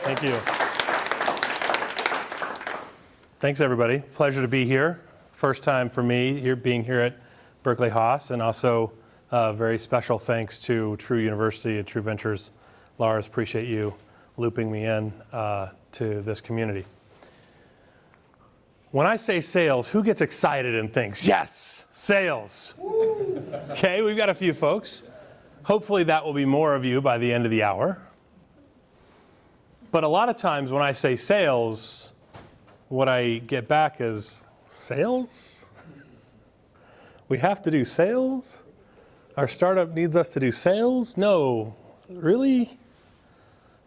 Thank you. Thanks, everybody. Pleasure to be here. First time for me being here at Berkeley Haas, and also very special thanks to True University and True Ventures. Lars, appreciate you looping me in to this community. When I say sales, who gets excited and thinks, yes, sales? Okay, we've got a few folks. Hopefully that will be more of you by the end of the hour. But a lot of times when I say sales, what I get back is, sales? We have to do sales? Our startup needs us to do sales? No, really?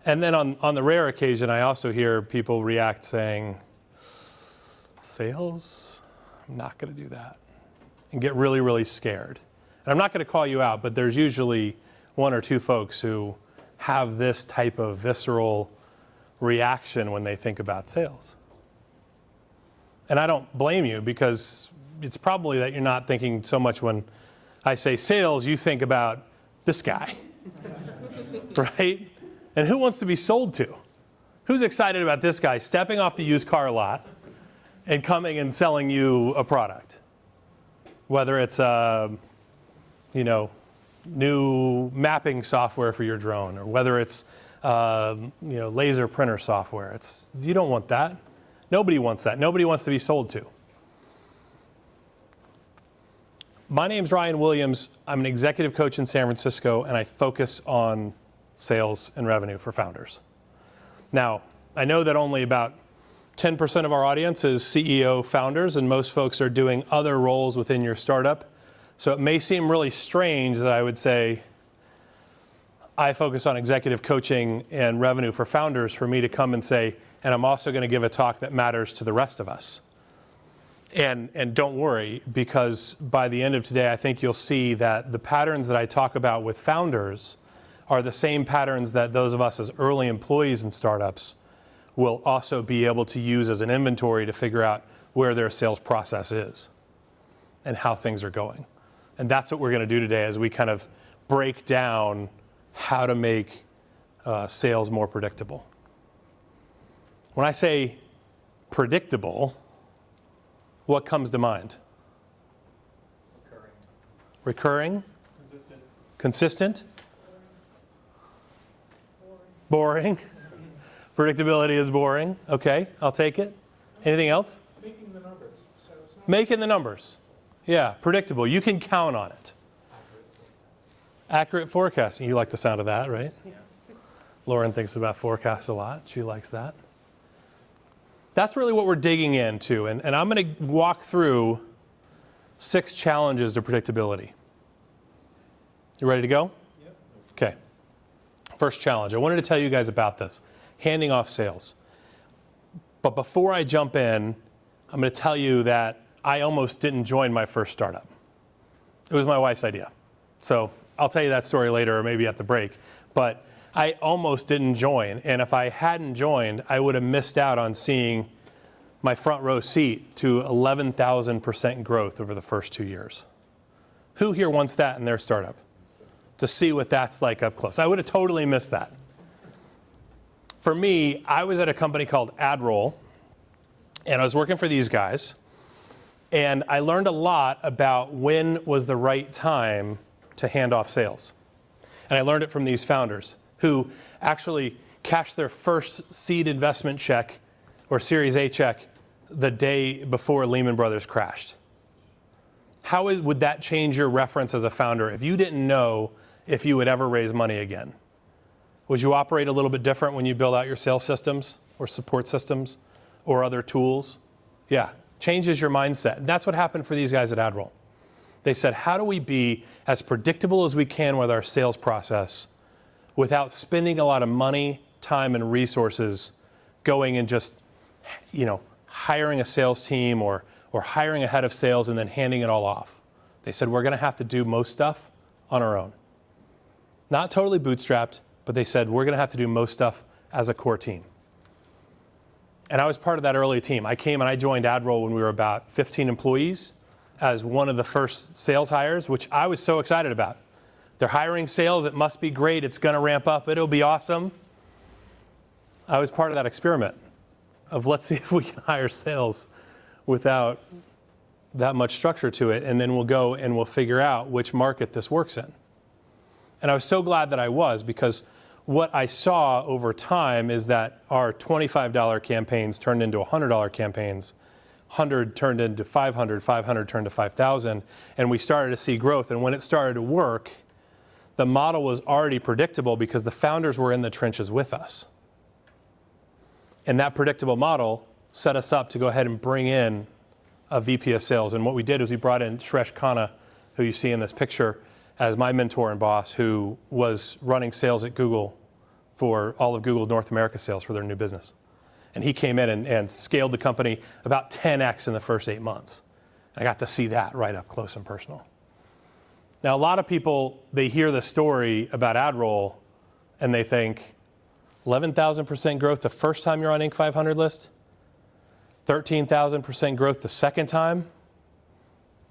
And then on the rare occasion, I also hear people react saying, sales? I'm not going to do that. And get really, really scared. And I'm not going to call you out, but there's usually one or two folks who have this type of visceral reaction when they think about sales. And I don't blame you, because it's probably that you're not thinking so much when I say sales, you think about this guy, right? And who wants to be sold to? Who's excited about this guy stepping off the used car lot and coming and selling you a product? Whether it's new mapping software for your drone, or whether it's laser printer software. You don't want that. Nobody wants that. Nobody wants to be sold to. My name's Ryan Williams. I'm an executive coach in San Francisco, and I focus on sales and revenue for founders. Now, I know that only about 10% of our audience is CEO founders, and most folks are doing other roles within your startup. So it may seem really strange that I would say I focus on executive coaching and revenue for founders, for me to come and say, and I'm also going to give a talk that matters to the rest of us. And don't worry, because by the end of today, I think you'll see that the patterns that I talk about with founders are the same patterns that those of us as early employees in startups will also be able to use as an inventory to figure out where their sales process is and how things are going. And that's what we're going to do today, as we kind of break down how to make sales more predictable. When I say predictable, what comes to mind? Recurring? Consistent? Boring? Predictability is boring. Okay, I'll take it. Anything else? Making the numbers. So it's not Making the numbers. Yeah, predictable. You can count on it. Accurate forecasting. You like the sound of that, right? Yeah. Lauren thinks about forecasts a lot. She likes that. That's really what we're digging into. And I'm going to walk through 6 challenges to predictability. You ready to go? Yep. Okay. First challenge. I wanted to tell you guys about this. Handing off sales. But before I jump in, I'm going to tell you that I almost didn't join my first startup. It was my wife's idea. So I'll tell you that story later, or maybe at the break. But I almost didn't join. And if I hadn't joined, I would have missed out on seeing my front row seat to 11,000% growth over the first 2 years. Who here wants that in their startup? To see what that's like up close. I would have totally missed that. For me, I was at a company called AdRoll, and I was working for these guys, and I learned a lot about when was the right time to hand off sales. And I learned it from these founders who actually cashed their first seed investment check or Series A check the day before Lehman Brothers crashed. How would that change your reference as a founder if you didn't know if you would ever raise money again? Would you operate a little bit different when you build out your sales systems or support systems or other tools? Yeah, changes your mindset. And that's what happened for these guys at AdRoll. They said, how do we be as predictable as we can with our sales process without spending a lot of money, time, and resources going and just, hiring a sales team or hiring a head of sales and then handing it all off? They said, we're going to have to do most stuff on our own. Not totally bootstrapped, but they said, we're going to have to do most stuff as a core team. And I was part of that early team. I came and I joined AdRoll when we were about 15 employees as one of the first sales hires, which I was so excited about. They're hiring sales. It must be great. It's going to ramp up. It'll be awesome. I was part of that experiment of let's see if we can hire sales without that much structure to it, and then we'll go and we'll figure out which market this works in. And I was so glad that I was, because what I saw over time is that our $25 campaigns turned into $100 campaigns, 100 turned into 500, 500 turned to 5,000, and we started to see growth. And when it started to work, the model was already predictable because the founders were in the trenches with us. And that predictable model set us up to go ahead and bring in a VP of sales. And what we did is we brought in Shresh Khanna, who you see in this picture, as my mentor and boss, who was running sales at Google for all of Google North America sales for their new business. And he came in and scaled the company about 10x in the first 8 months. And I got to see that right up close and personal. Now, a lot of people, they hear the story about AdRoll and they think, 11,000% growth the first time you're on Inc. 500 list? 13,000% growth the second time?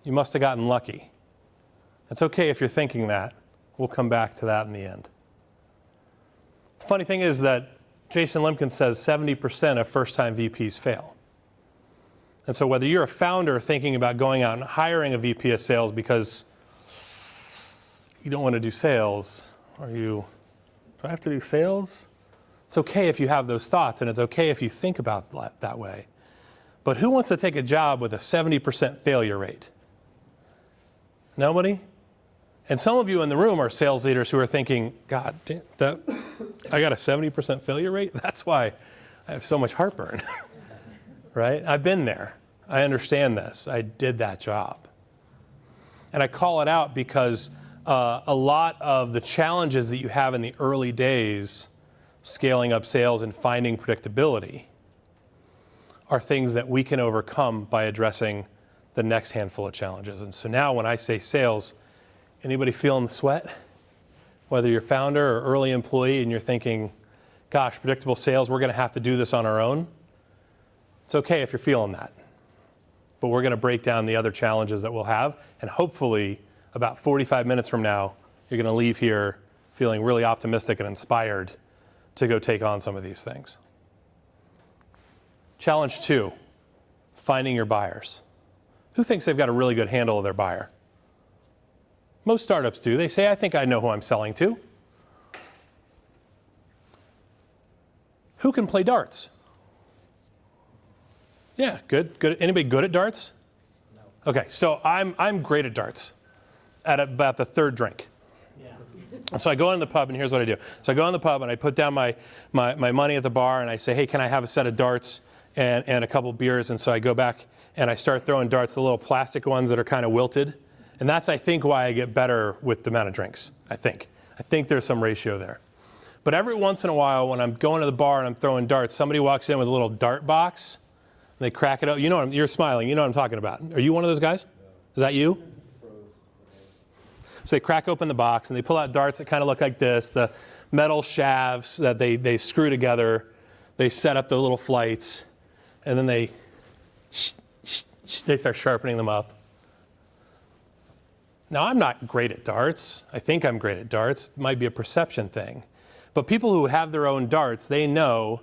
You must have gotten lucky. It's okay if you're thinking that. We'll come back to that in the end. The funny thing is that Jason Lemkin says 70% of first-time VPs fail. And so whether you're a founder thinking about going out and hiring a VP of sales because you don't want to do sales, or do I have to do sales? It's okay if you have those thoughts, and it's okay if you think about it that way. But who wants to take a job with a 70% failure rate? Nobody? And some of you in the room are sales leaders who are thinking, God, I got a 70% failure rate? That's why I have so much heartburn, right? I've been there. I understand this. I did that job. And I call it out because a lot of the challenges that you have in the early days, scaling up sales and finding predictability, are things that we can overcome by addressing the next handful of challenges. And so now when I say sales, anybody feeling the sweat? Whether you're founder or early employee and you're thinking, gosh, predictable sales, we're going to have to do this on our own. It's okay if you're feeling that. But we're going to break down the other challenges that we'll have. And hopefully, about 45 minutes from now, you're going to leave here feeling really optimistic and inspired to go take on some of these things. Challenge 2, finding your buyers. Who thinks they've got a really good handle of their buyer? Most startups do. They say, I think I know who I'm selling to. Who can play darts? Yeah, good. Anybody good at darts? No. Okay, so I'm great at darts at about the third drink. Yeah. So I go in the pub, and here's what I do. So I go in the pub, and I put down my money at the bar, and I say, hey, can I have a set of darts and a couple beers? And so I go back, and I start throwing darts, the little plastic ones that are kind of wilted. And that's, I think, why I get better with the amount of drinks, I think. I think there's some ratio there. But every once in a while, when I'm going to the bar and I'm throwing darts, somebody walks in with a little dart box, and they crack it up. You know, you're smiling. You know what I'm talking about. Are you one of those guys? Is that you? So they crack open the box, and they pull out darts that kind of look like this, the metal shafts that they screw together. They set up the little flights, and then they start sharpening them up. Now, I'm not great at darts. I think I'm great at darts. It might be a perception thing. But people who have their own darts, they know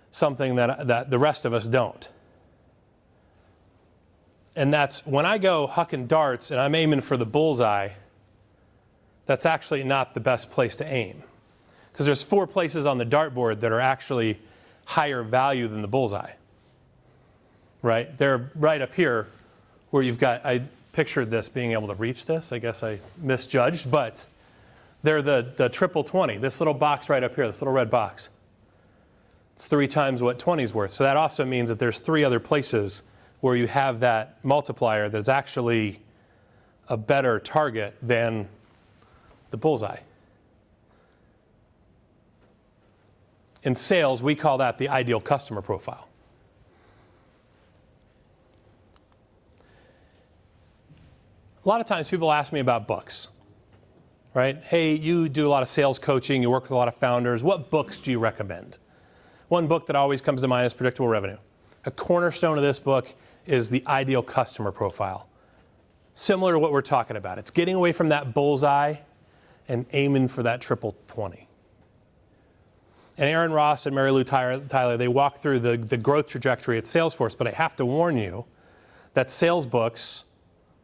something that the rest of us don't. And that's when I go hucking darts and I'm aiming for the bullseye, that's actually not the best place to aim. Because there's 4 places on the dartboard that are actually higher value than the bullseye. Right? They're right up here where you've got, I pictured this being able to reach this. I guess I misjudged, but they're the triple 20, this little box right up here, this little red box. It's 3 times what 20 is worth. So that also means that there's 3 other places where you have that multiplier that's actually a better target than the bullseye. In sales, we call that the ideal customer profile. A lot of times people ask me about books, right? Hey, you do a lot of sales coaching, you work with a lot of founders. What books do you recommend? One book that always comes to mind is Predictable Revenue. A cornerstone of this book is the ideal customer profile. Similar to what we're talking about. It's getting away from that bullseye and aiming for that triple 20. And Aaron Ross and Mary Lou Tyler, they walk through the growth trajectory at Salesforce, but I have to warn you that sales books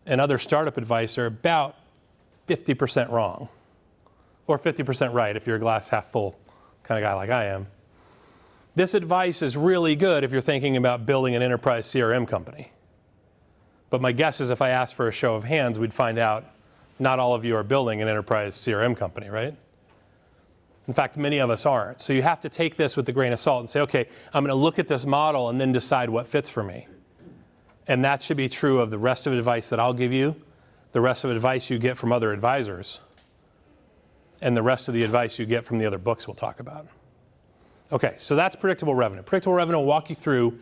and other startup advice are about 50% wrong, or 50% right if you're a glass half full kind of guy like I am. This advice is really good if you're thinking about building an enterprise CRM company. But my guess is if I asked for a show of hands, we'd find out not all of you are building an enterprise CRM company, right? In fact, many of us aren't. So you have to take this with a grain of salt and say, okay, I'm going to look at this model and then decide what fits for me. And that should be true of the rest of the advice that I'll give you, the rest of the advice you get from other advisors, and the rest of the advice you get from the other books we'll talk about. Okay, so that's predictable revenue. Predictable revenue will walk you through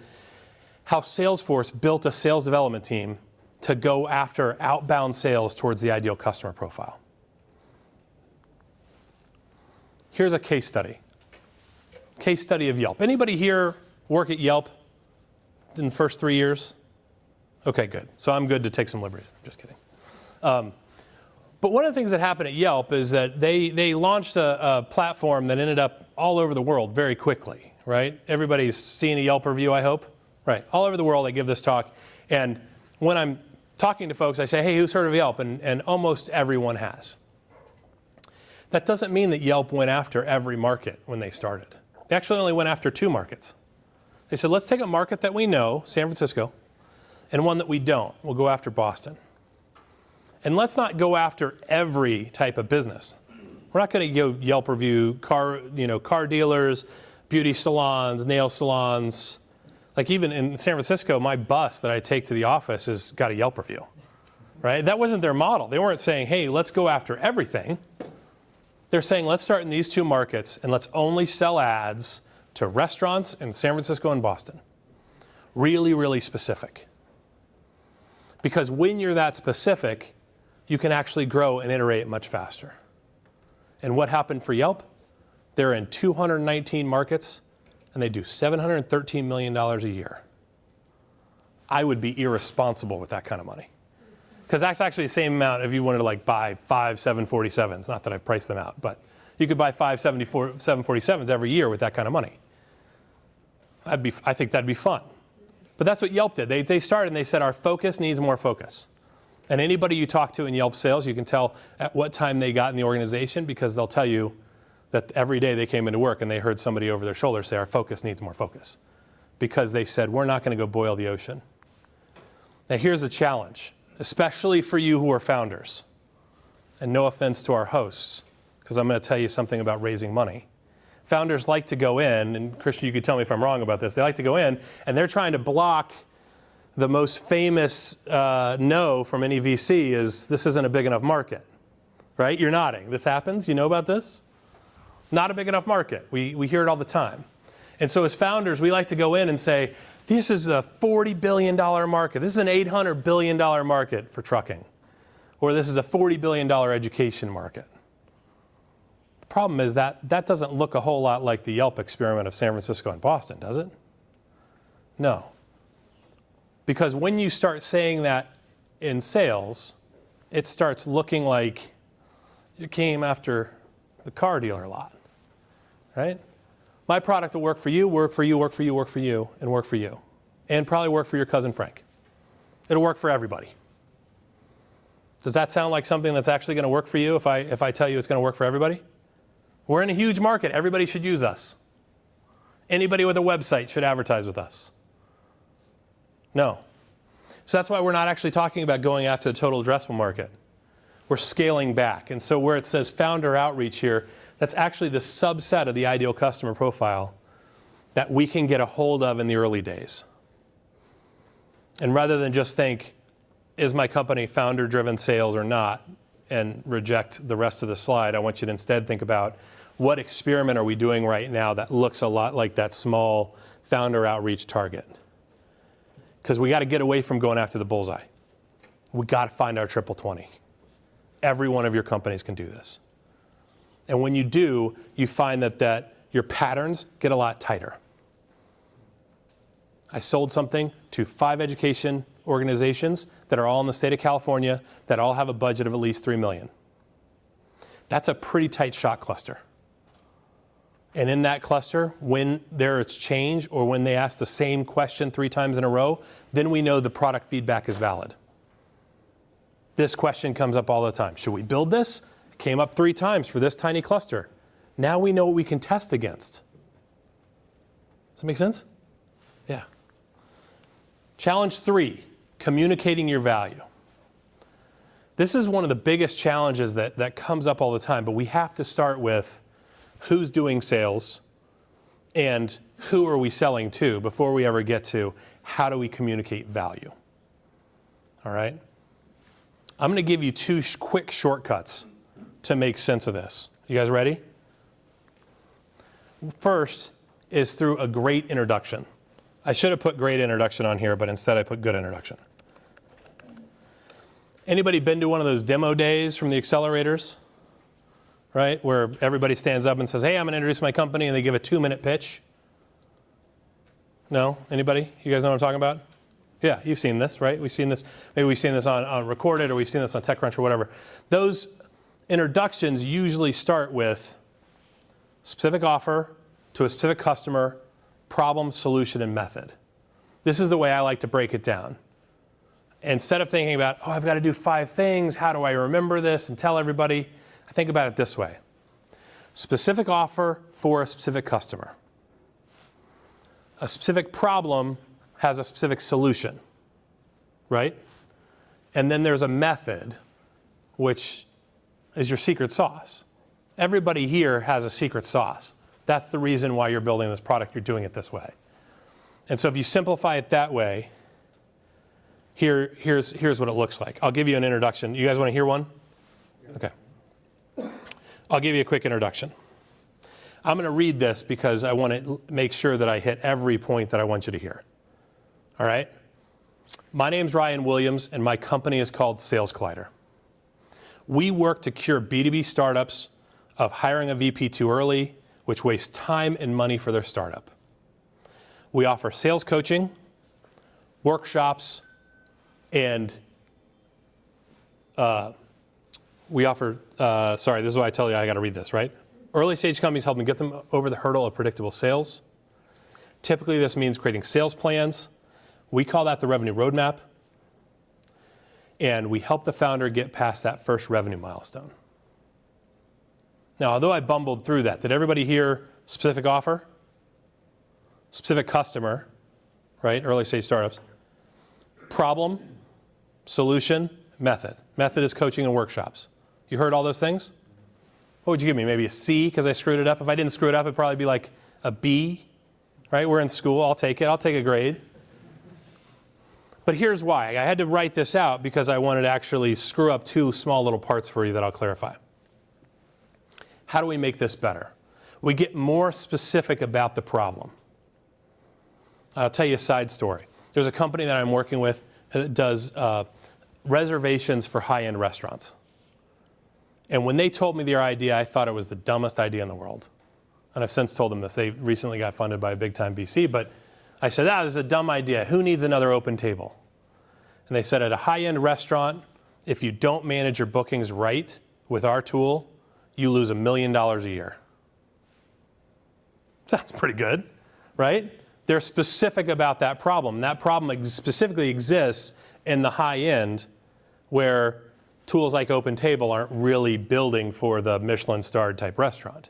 how Salesforce built a sales development team to go after outbound sales towards the ideal customer profile. Here's a case study. Case study of Yelp. Anybody here work at Yelp in the first 3 years? Okay, good. So I'm good to take some liberties. I'm just kidding. But one of the things that happened at Yelp is that they launched a platform that ended up all over the world very quickly, right? Everybody's seen a Yelp review, I hope. Right, all over the world I give this talk. And when I'm talking to folks, I say, hey, who's heard of Yelp? And almost everyone has. That doesn't mean that Yelp went after every market when they started. They actually only went after 2 markets. They said, let's take a market that we know, San Francisco, and one that we don't. We'll go after Boston. And let's not go after every type of business. We're not going to go Yelp review car dealers, beauty salons, nail salons. Like even in San Francisco, my bus that I take to the office has got a Yelp review, right? That wasn't their model. They weren't saying, hey, let's go after everything. They're saying, let's start in these 2 markets and let's only sell ads to restaurants in San Francisco and Boston. Really, really specific. Because when you're that specific, you can actually grow and iterate much faster. And what happened for Yelp? They're in 219 markets and they do $713 million a year. I would be irresponsible with that kind of money. Because that's actually the same amount if you wanted to like buy 5 747s. Not that I've priced them out, but you could buy 5 747s every year with that kind of money. I think that'd be fun. But that's what Yelp did. They started and they said our focus needs more focus. And anybody you talk to in Yelp sales, you can tell at what time they got in the organization because they'll tell you that every day they came into work and they heard somebody over their shoulder say our focus needs more focus. Because they said we're not going to go boil the ocean. Now here's the challenge, especially for you who are founders. And no offense to our hosts, because I'm going to tell you something about raising money. Founders like to go in, and Christian, you could tell me if I'm wrong about this, they like to go in and they're trying to block the most famous no from any VC is this isn't a big enough market, right? You're nodding. This happens? You know about this? Not a big enough market. We hear it all the time. And so as founders, we like to go in and say, this is a $40 billion market. This is an $800 billion market for trucking. Or this is a $40 billion education market. The problem is that doesn't look a whole lot like the Yelp experiment of San Francisco and Boston, does it? No. Because when you start saying that in sales, it starts looking like you came after the car dealer lot, right? My product will work for you, work for you, work for you, work for you, and work for you. And probably work for your cousin Frank. It'll work for everybody. Does that sound like something that's actually going to work for you if I tell you it's going to work for everybody? We're in a huge market. Everybody should use us. Anybody with a website should advertise with us. No. So that's why we're not actually talking about going after the total addressable market. We're scaling back. And so where it says founder outreach here, that's actually the subset of the ideal customer profile that we can get a hold of in the early days. And rather than just think, is my company founder-driven sales or not, and reject the rest of the slide, I want you to instead think about what experiment are we doing right now that looks a lot like that small founder outreach target. Because we got to get away from going after the bullseye. We got to find our triple 20. Every one of your companies can do this. And when you do, you find that your patterns get a lot tighter. I sold something to 5 education organizations that are all in the state of California that all have a budget of at least $3 million. That's a pretty tight shot cluster. And in that cluster, when there's change or when they ask the same question 3 times in a row, then we know the product feedback is valid. This question comes up all the time. Should we build this? It came up 3 times for this tiny cluster. Now we know what we can test against. Does that make sense? Yeah. Challenge 3, communicating your value. This is one of the biggest challenges that comes up all the time, but we have to start with who's doing sales and who are we selling to before we ever get to how do we communicate value. All right? I'm going to give you 2 quick shortcuts to make sense of this. You guys ready? First is through a great introduction. I should have put great introduction on here, but instead I put good introduction. Anybody been to one of those demo days from the accelerators? Right? Where everybody stands up and says, hey, I'm going to introduce my company, and they give a 2-minute pitch. No? Anybody? You guys know what I'm talking about? Yeah, you've seen this, right? We've seen this. Maybe we've seen this on Recorded, or we've seen this on TechCrunch or whatever. Those introductions usually start with specific offer to a specific customer, problem, solution, and method. This is the way I like to break it down. Instead of thinking about, oh, I've got to do 5 things, how do I remember this and tell everybody? I think about it this way. Specific offer for a specific customer. A specific problem has a specific solution, right? And then there's a method, which is your secret sauce. Everybody here has a secret sauce. That's the reason why you're building this product. You're doing it this way. And so if you simplify it that way, here's what it looks like. I'll give you an introduction. You guys want to hear one? Okay. I'll give you a quick introduction. I'm going to read this because I want to make sure that I hit every point that I want you to hear. All right? My name's Ryan Williams, and my company is called SalesCollider. We work to cure B2B startups of hiring a VP too early, which wastes time and money for their startup. We offer sales coaching, workshops, and we offer, sorry, this is why I tell you I got to read this, right? Early stage companies, helping get them over the hurdle of predictable sales. Typically, this means creating sales plans. We call that the revenue roadmap. And we help the founder get past that first revenue milestone. Now, although I bumbled through that, did everybody hear specific offer? Specific customer, right? Early stage startups. Problem, solution, method. Method is coaching and workshops. You heard all those things? What would you give me? Maybe a C because I screwed it up? If I didn't screw it up, it'd probably be like a B, right? We're in school. I'll take it. I'll take a grade. But here's why. I had to write this out because I wanted to actually screw up 2 small little parts for you that I'll clarify. How do we make this better? We get more specific about the problem. I'll tell you a side story. There's a company that I'm working with that does reservations for high-end restaurants. And when they told me their idea, I thought it was the dumbest idea in the world. And I've since told them this. They recently got funded by a big-time VC, but I said, this is a dumb idea. Who needs another open table? And they said, at a high-end restaurant, if you don't manage your bookings right with our tool, you lose $1 million a year. Sounds pretty good, right? They're specific about that problem. That problem specifically exists in the high end where tools like OpenTable aren't really building for the Michelin-starred type restaurant.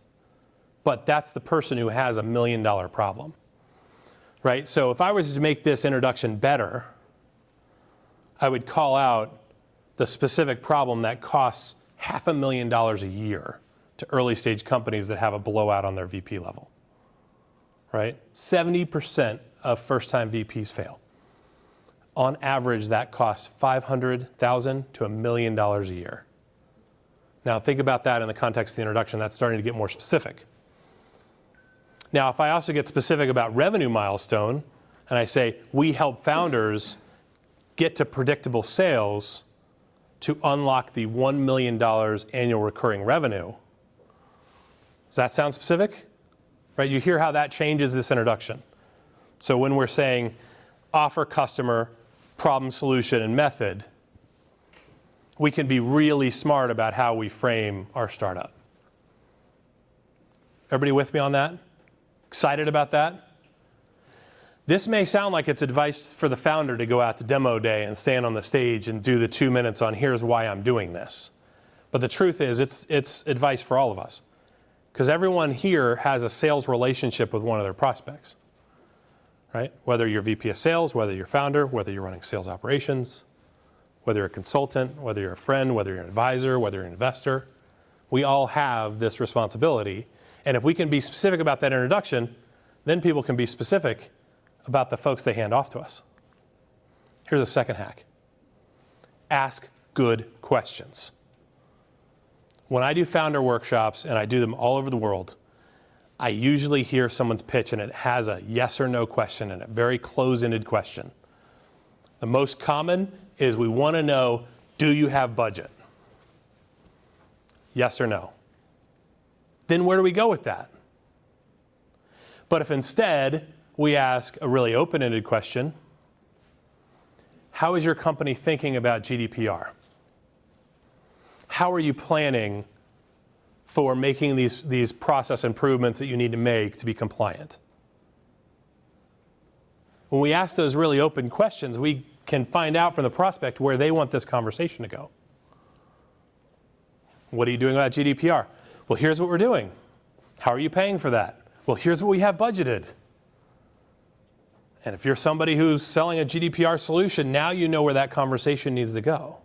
But that's the person who has $1 million problem, right? So if I was to make this introduction better, I would call out the specific problem that costs $500,000 a year to early stage companies that have a blowout on their VP level, right? 70% of first-time VPs fail. On average, that costs $500,000 to $1 million a year. Now, think about that in the context of the introduction. That's starting to get more specific. Now, if I also get specific about revenue milestone, and I say, we help founders get to predictable sales to unlock the $1 million annual recurring revenue, does that sound specific? Right? You hear how that changes this introduction. So when we're saying offer, customer, problem, solution, and method, we can be really smart about how we frame our startup. Everybody with me on that? Excited about that? This may sound like it's advice for the founder to go out to demo day and stand on the stage and do the 2 minutes on here's why I'm doing this. But the truth is it's advice for all of us. Because everyone here has a sales relationship with one of their prospects, right? Whether you're VP of sales, whether you're founder, whether you're running sales operations, whether you're a consultant, whether you're a friend, whether you're an advisor, whether you're an investor, we all have this responsibility. And if we can be specific about that introduction, then people can be specific about the folks they hand off to us. Here's a second hack. Ask good questions. When I do founder workshops, and I do them all over the world, I usually hear someone's pitch and it has a yes or no question in it, very close-ended question. The most common is we want to know, do you have budget? Yes or no. Then where do we go with that? But if instead we ask a really open-ended question, how is your company thinking about GDPR? How are you planning for making these process improvements that you need to make to be compliant? When we ask those really open questions, we can find out from the prospect where they want this conversation to go. What are you doing about GDPR? Well, here's what we're doing. How are you paying for that? Well, here's what we have budgeted. And if you're somebody who's selling a GDPR solution, now you know where that conversation needs to go.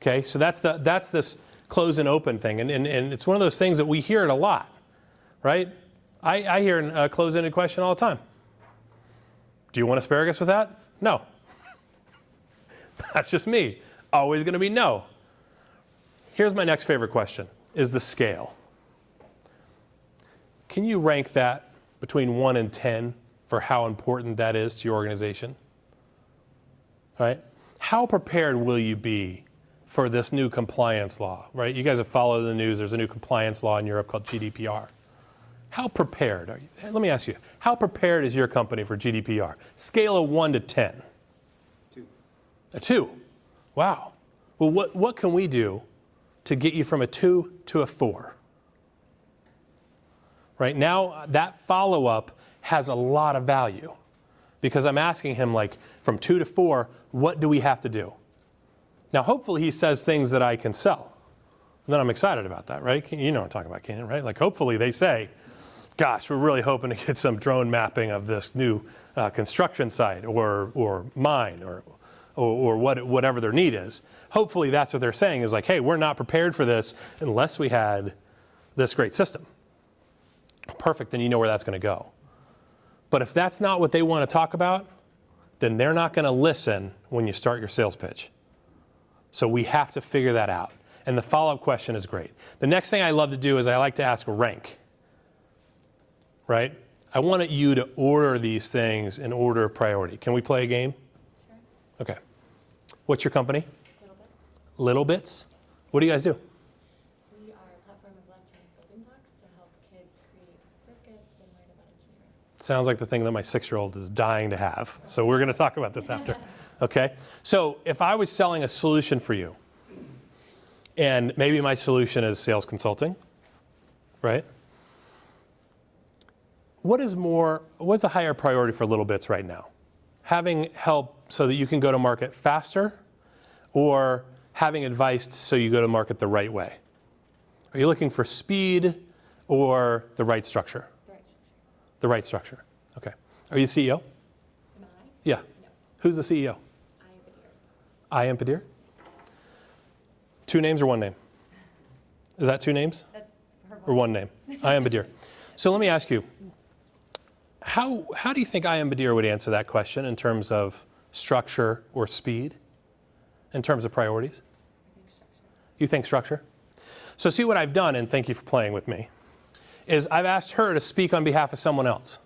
Okay, so that's this close and open thing. And it's one of those things that we hear it a lot, right? I hear a close-ended question all the time. Do you want asparagus with that? No. That's just me. Always going to be no. Here's my next favorite question, is the scale. Can you rank that between 1 and 10 for how important that is to your organization? All right? How prepared will you be for this new compliance law, right? You guys have followed the news. There's a new compliance law in Europe called GDPR. How prepared are you? Let me ask you, how prepared is your company for GDPR? Scale of 1 to 10. 2. A 2. Wow. Well, what can we do to get you from a 2 to a 4? Right now, that follow-up has a lot of value because I'm asking him, like, from 2 to 4, what do we have to do? Now, hopefully he says things that I can sell. And then I'm excited about that, right? You know what I'm talking about, Kenan, right? Like, hopefully they say, gosh, we're really hoping to get some drone mapping of this new construction site or mine or whatever their need is. Hopefully that's what they're saying is like, hey, we're not prepared for this unless we had this great system. Perfect, then you know where that's going to go. But if that's not what they want to talk about, then they're not going to listen when you start your sales pitch. So we have to figure that out. And the follow-up question is great. The next thing I love to do is I like to ask a rank, right? I want you to order these things in order of priority. Can we play a game? Sure. Okay. What's your company? Little bit. Little Bits. What do you guys do? We are a platform of electronic building blocks to help kids create circuits and learn about engineering. Sounds like the thing that my 6-year-old is dying to have. So we're going to talk about this after. Okay? So if I was selling a solution for you, and maybe my solution is sales consulting, right? What's a higher priority for Little Bits right now? Having help so that you can go to market faster, or having advice so you go to market the right way? Are you looking for speed or the right structure? The right structure. The right structure. Okay. Are you the CEO? Am I? Yeah. No. Who's the CEO? I am Badir. 2 names or 1 name? Is that 2 names? That's her Or 1 name? I am Badir. So let me ask you, how do you think I am Badir would answer that question in terms of structure or speed? In terms of priorities? I think structure. You think structure? So see what I've done, and thank you for playing with me, is I've asked her to speak on behalf of someone else.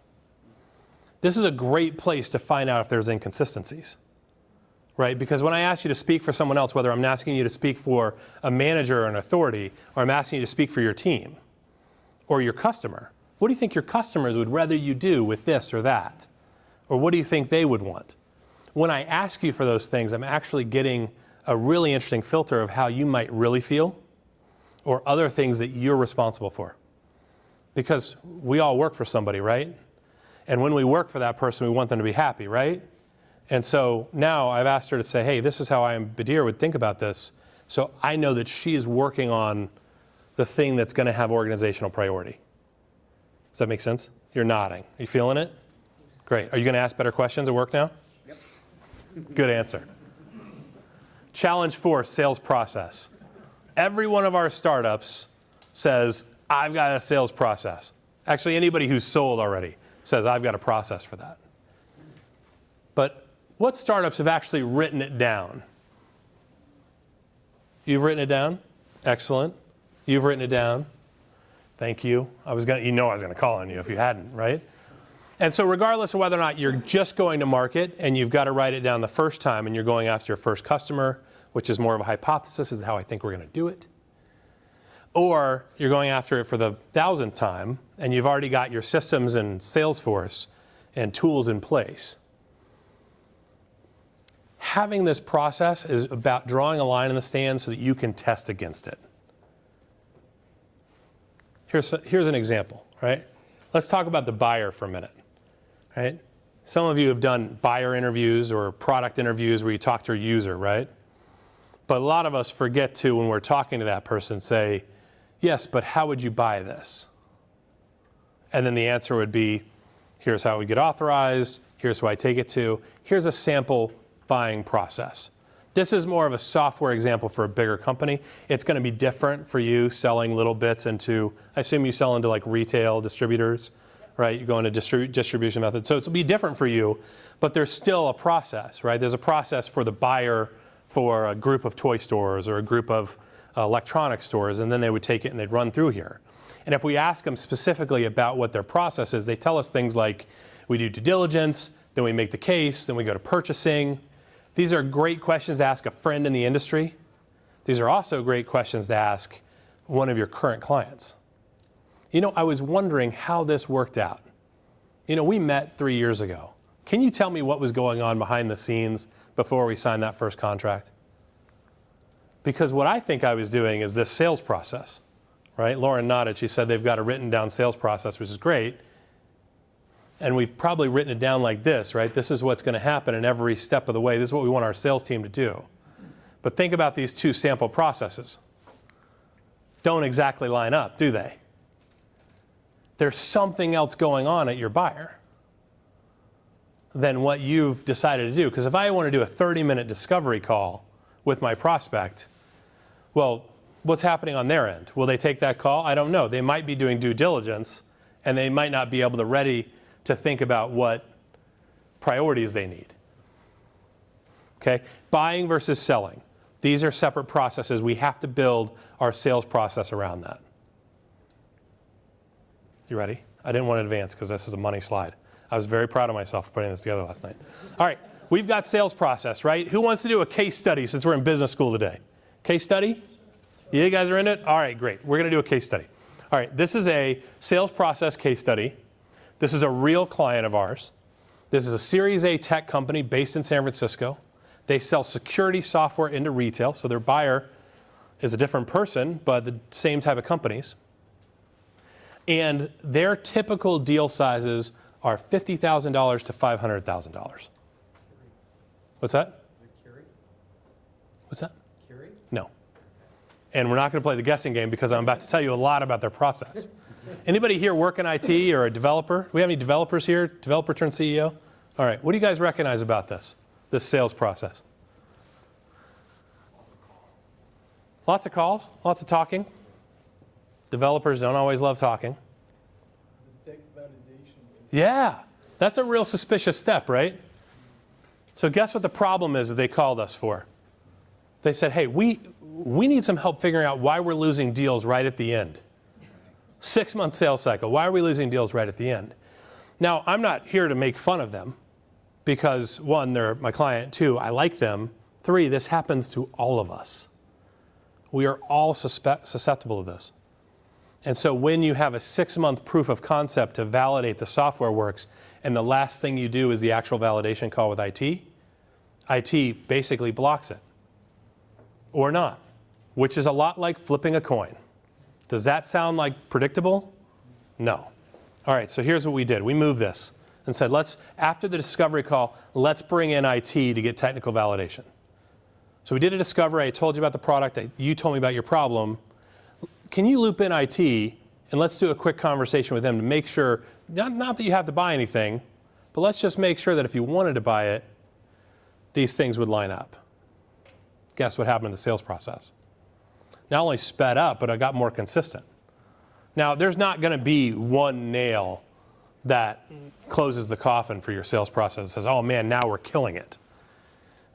This is a great place to find out if there's inconsistencies, right? Because when I ask you to speak for someone else, whether I'm asking you to speak for a manager or an authority, or I'm asking you to speak for your team or your customer, what do you think your customers would rather you do with this or that? Or what do you think they would want? When I ask you for those things, I'm actually getting a really interesting filter of how you might really feel or other things that you're responsible for. Because we all work for somebody, right? And when we work for that person, we want them to be happy, right? And so now I've asked her to say, hey, this is how I, Badir, would think about this. So I know that she is working on the thing that's going to have organizational priority. Does that make sense? You're nodding. Are you feeling it? Great. Are you going to ask better questions at work now? Yep. Good answer. Challenge 4, sales process. Every one of our startups says, I've got a sales process. Actually, anybody who's sold already says, I've got a process for that. But what startups have actually written it down? You've written it down? Excellent. You've written it down? Thank you. I was going to call on you if you hadn't, right? And so regardless of whether or not you're just going to market and you've got to write it down the first time and you're going after your first customer, which is more of a hypothesis, is how I think we're going to do it. Or you're going after it for the 1,000th time and you've already got your systems and Salesforce and tools in place. Having this process is about drawing a line in the sand so that you can test against it. Here's an example, right? Let's talk about the buyer for a minute, right? Some of you have done buyer interviews or product interviews where you talk to a user, right? But a lot of us forget to, when we're talking to that person, say, yes, but how would you buy this? And then the answer would be, here's how we get authorized, here's who I take it to, here's a sample buying process. This is more of a software example for a bigger company. It's going to be different for you selling little bits into, I assume you sell into like retail distributors, right? You go into distribution methods. So it'll be different for you, but there's still a process, right? There's a process for the buyer for a group of toy stores or a group of electronic stores, and then they would take it and they'd run through here. And if we ask them specifically about what their process is, they tell us things like, we do due diligence, then we make the case, then we go to purchasing. These are great questions to ask a friend in the industry. These are also great questions to ask one of your current clients. You know, I was wondering how this worked out. You know, we met 3 years ago. Can you tell me what was going on behind the scenes before we signed that first contract? Because what I think I was doing is this sales process, right? Lauren nodded. She said they've got a written down sales process, which is great. And we've probably written it down like this, right? This is what's going to happen in every step of the way. This is what we want our sales team to do. But think about these two sample processes. Don't exactly line up, do they? There's something else going on at your buyer than what you've decided to do. Because if I want to do a 30-minute discovery call with my prospect, well, what's happening on their end? Will they take that call? I don't know. They might be doing due diligence, and they might not be able to think about what priorities they need. Okay? Buying versus selling. These are separate processes. We have to build our sales process around that. You ready? I didn't want to advance because this is a money slide. I was very proud of myself for putting this together last night. All right, we've got sales process, right? Who wants to do a case study since we're in business school today? Case study? You guys are in it? All right, great. We're going to do a case study. All right, this is a sales process case study. This is a real client of ours. This is a Series A tech company based in San Francisco. They sell security software into retail, so their buyer is a different person, but the same type of companies. And their typical deal sizes are $50,000 to $500,000. What's that? Is it Curie? What's that? Curie? No. And we're not going to play the guessing game because I'm about to tell you a lot about their process. Anybody here work in IT or a developer? Do we have any developers here? Developer turned CEO? All right. What do you guys recognize about this sales process? Lots of calls, lots of talking. Developers don't always love talking. Tech validation. Yeah, that's a real suspicious step, right? So guess what the problem is that they called us for? They said, hey, we need some help figuring out why we're losing deals right at the end. 6-month sales cycle. Why are we losing deals right at the end? Now, I'm not here to make fun of them because, 1, they're my client. 2, I like them. 3, this happens to all of us. We are all susceptible to this. And so when you have a 6-month proof of concept to validate the software works, and the last thing you do is the actual validation call with IT basically blocks it. Or not, which is a lot like flipping a coin. Does that sound like predictable? No. All right, so here's what we did. We moved this and said, after the discovery call, let's bring in IT to get technical validation. So we did a discovery. I told you about the product. You told me about your problem. Can you loop in IT and let's do a quick conversation with them to make sure, not that you have to buy anything, but let's just make sure that if you wanted to buy it, these things would line up. Guess what happened in the sales process? Not only sped up, but I got more consistent. Now, there's not going to be one nail that closes the coffin for your sales process and says, oh man, now we're killing it.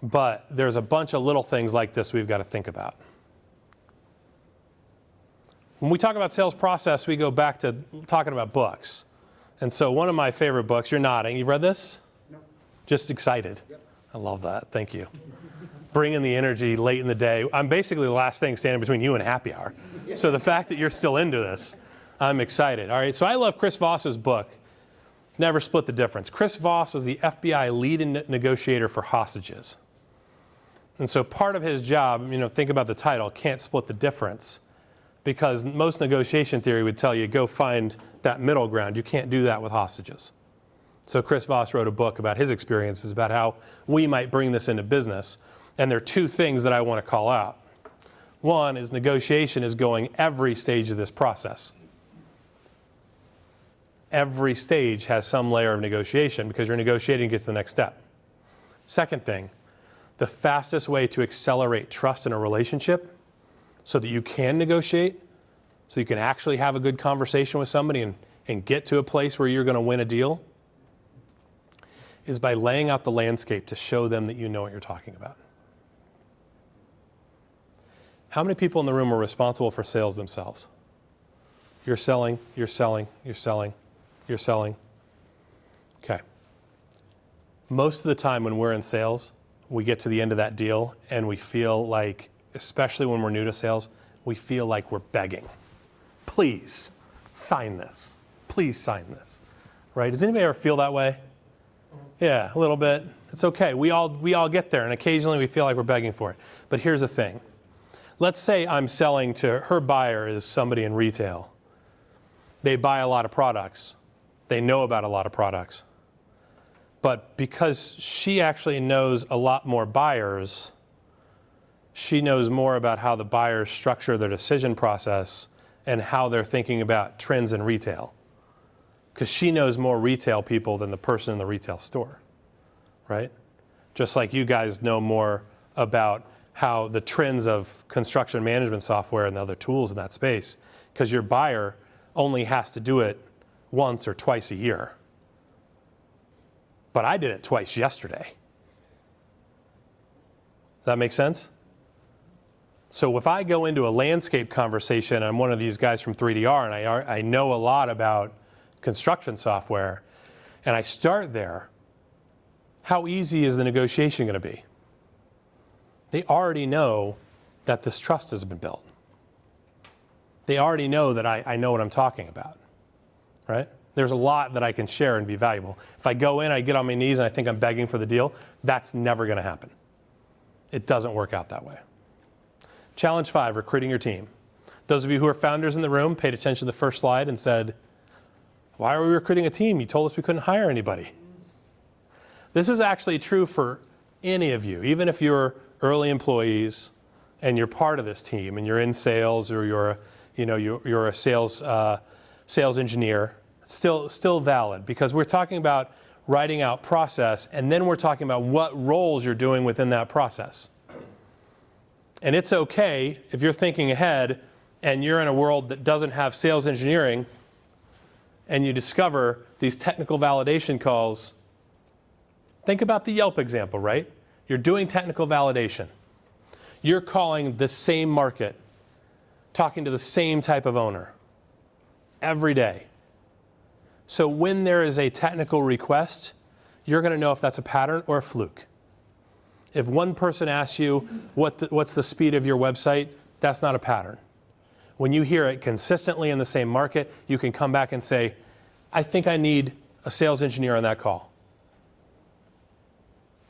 But there's a bunch of little things like this we've got to think about. When we talk about sales process, we go back to talking about books. And so one of my favorite books, you're nodding, you've read this? No. Just excited? Yep. I love that, thank you. Bringing the energy late in the day. I'm basically the last thing standing between you and happy hour. So the fact that you're still into this, I'm excited. All right, so I love Chris Voss's book, Never Split the Difference. Chris Voss was the FBI lead negotiator for hostages. And so part of his job, think about the title, can't split the difference, because most negotiation theory would tell you, go find that middle ground. You can't do that with hostages. So Chris Voss wrote a book about his experiences, about how we might bring this into business. And there are two things that I want to call out. One is negotiation is going every stage of this process. Every stage has some layer of negotiation because you're negotiating to get to the next step. Second thing, the fastest way to accelerate trust in a relationship so that you can negotiate, so you can actually have a good conversation with somebody and get to a place where you're going to win a deal, is by laying out the landscape to show them that you know what you're talking about. How many people in the room are responsible for sales themselves? You're selling, you're selling, you're selling, you're selling. Okay. Most of the time when we're in sales, we get to the end of that deal and we feel like, especially when we're new to sales, we feel like we're begging. Please sign this. Please sign this. Right? Does anybody ever feel that way? Yeah, a little bit. It's okay. We all get there, and occasionally we feel like we're begging for it. But here's the thing. Let's say I'm selling to, her buyer is somebody in retail. They buy a lot of products. They know about a lot of products. But because she actually knows a lot more buyers, she knows more about how the buyers structure their decision process and how they're thinking about trends in retail. Because she knows more retail people than the person in the retail store, right? Just like you guys know more about how the trends of construction management software and the other tools in that space, because your buyer only has to do it once or twice a year. But I did it twice yesterday. Does that make sense? So if I go into a landscape conversation, I'm one of these guys from 3DR, and I know a lot about construction software, and I start there, how easy is the negotiation going to be? They already know that this trust has been built. They already know that I know what I'm talking about, right? There's a lot that I can share and be valuable. If I go in, I get on my knees, and I think I'm begging for the deal, that's never going to happen. It doesn't work out that way. Challenge 5, recruiting your team. Those of you who are founders in the room paid attention to the first slide and said, why are we recruiting a team? You told us we couldn't hire anybody. This is actually true for any of you, even if you're early employees and you're part of this team and you're in sales or you're a sales engineer. Still valid, because we're talking about writing out process, and then we're talking about what roles you're doing within that process. And it's okay if you're thinking ahead and you're in a world that doesn't have sales engineering and you discover these technical validation calls. Think about the Yelp example, right? You're doing technical validation. You're calling the same market, talking to the same type of owner every day. So when there is a technical request, you're going to know if that's a pattern or a fluke. If one person asks you, what's the speed of your website, that's not a pattern. When you hear it consistently in the same market, you can come back and say, I think I need a sales engineer on that call.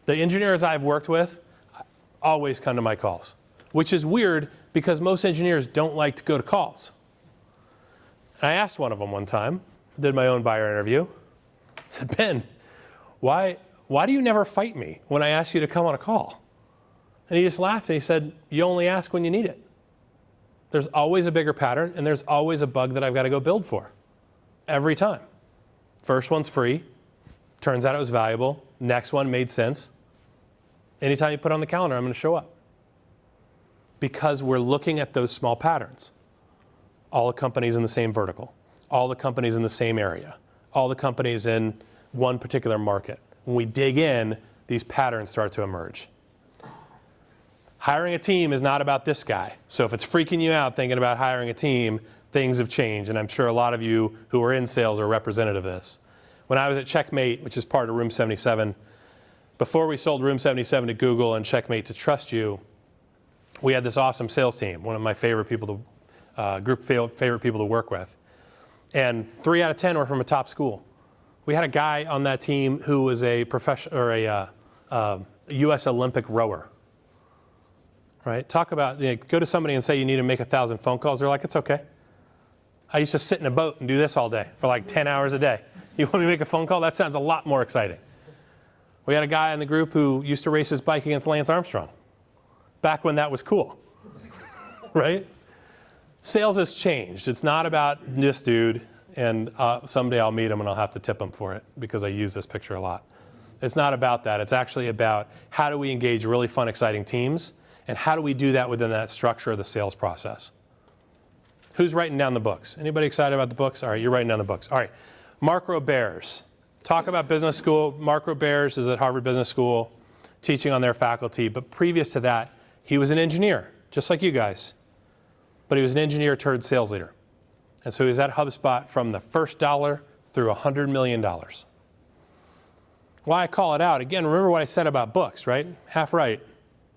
The engineers I've worked with always come to my calls, which is weird because most engineers don't like to go to calls. And I asked one of them one time, did my own buyer interview. I said, Ben, why do you never fight me when I ask you to come on a call? And he just laughed and he said, you only ask when you need it. There's always a bigger pattern and there's always a bug that I've got to go build for. Every time. First one's free. Turns out it was valuable. Next one made sense. Anytime you put it on the calendar, I'm going to show up. Because we're looking at those small patterns. All the companies in the same vertical. All the companies in the same area. All the companies in one particular market. When we dig in, these patterns start to emerge. Hiring a team is not about this guy. So if it's freaking you out thinking about hiring a team, things have changed. And I'm sure a lot of you who are in sales are representative of this. When I was at Checkmate, which is part of Room 77, before we sold Room 77 to Google and Checkmate to Trust You, we had this awesome sales team, one of my favorite people favorite people to work with. And 3 out of 10 were from a top school. We had a guy on that team who was a professional or a U.S. Olympic rower. Right? Talk about, go to somebody and say you need to make 1,000 phone calls. They're like, it's okay. I used to sit in a boat and do this all day for like 10 hours a day. You want me to make a phone call? That sounds a lot more exciting. We had a guy in the group who used to race his bike against Lance Armstrong. Back when that was cool. Right? Sales has changed. It's not about this dude, and someday I'll meet him and I'll have to tip him for it because I use this picture a lot. It's not about that. It's actually about how do we engage really fun, exciting teams, and how do we do that within that structure of the sales process. Who's writing down the books? Anybody excited about the books? All right, you're writing down the books. All right, Mark Roberts. Talk about business school. Mark Roberts is at Harvard Business School, teaching on their faculty, but previous to that, he was an engineer, just like you guys. But he was an engineer turned sales leader. And so he was at HubSpot from the first dollar through $100 million. Why I call it out, again, remember what I said about books, right? Half right.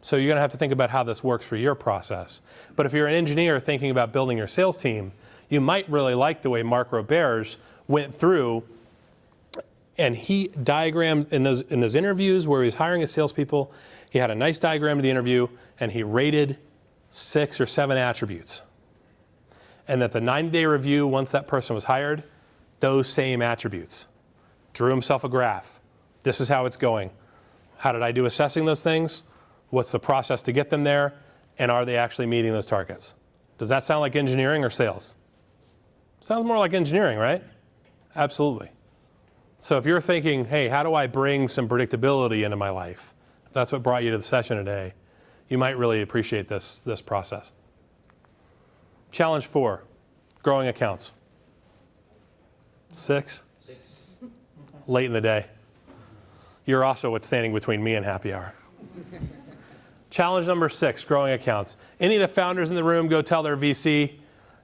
So you're going to have to think about how this works for your process. But if you're an engineer thinking about building your sales team, you might really like the way Mark Roberts went through and he diagrammed in those interviews where he was hiring his salespeople, he had a nice diagram of the interview and he rated 6 or 7 attributes. And at the 90-day review, once that person was hired, those same attributes. Drew himself a graph. This is how it's going. How did I do assessing those things? What's the process to get them there? And are they actually meeting those targets? Does that sound like engineering or sales? Sounds more like engineering, right? Absolutely. So if you're thinking, hey, how do I bring some predictability into my life? If that's what brought you to the session today, you might really appreciate this process. Challenge 4, growing accounts. 6? Late in the day. You're also what's standing between me and happy hour. Challenge number 6, growing accounts. Any of the founders in the room go tell their VC,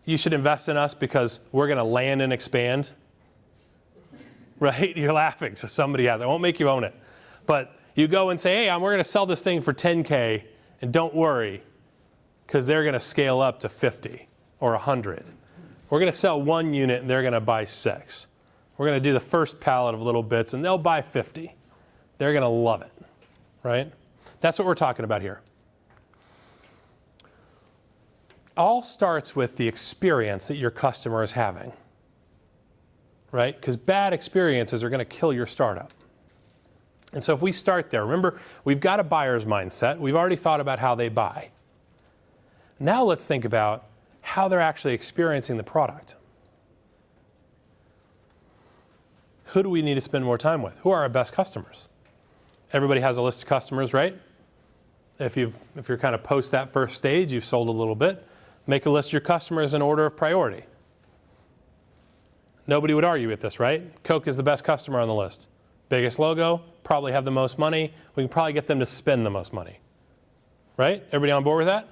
you should invest in us because we're going to land and expand. Right? You're laughing, so somebody has it. I won't make you own it. But you go and say, hey, we're going to sell this thing for 10K, and don't worry, because they're going to scale up to 50 or 100. We're going to sell 1 unit, and they're going to buy 6. We're going to do the first pallet of little bits, and they'll buy 50. They're going to love it, right? That's what we're talking about here. All starts with the experience that your customer is having, right? Because bad experiences are going to kill your startup. And so if we start there, remember, we've got a buyer's mindset. We've already thought about how they buy. Now let's think about how they're actually experiencing the product. Who do we need to spend more time with? Who are our best customers? Everybody has a list of customers, right? If you're kind of post that first stage, you've sold a little bit, make a list of your customers in order of priority. Nobody would argue with this, right? Coke is the best customer on the list. Biggest logo, probably have the most money. We can probably get them to spend the most money. Right? Everybody on board with that?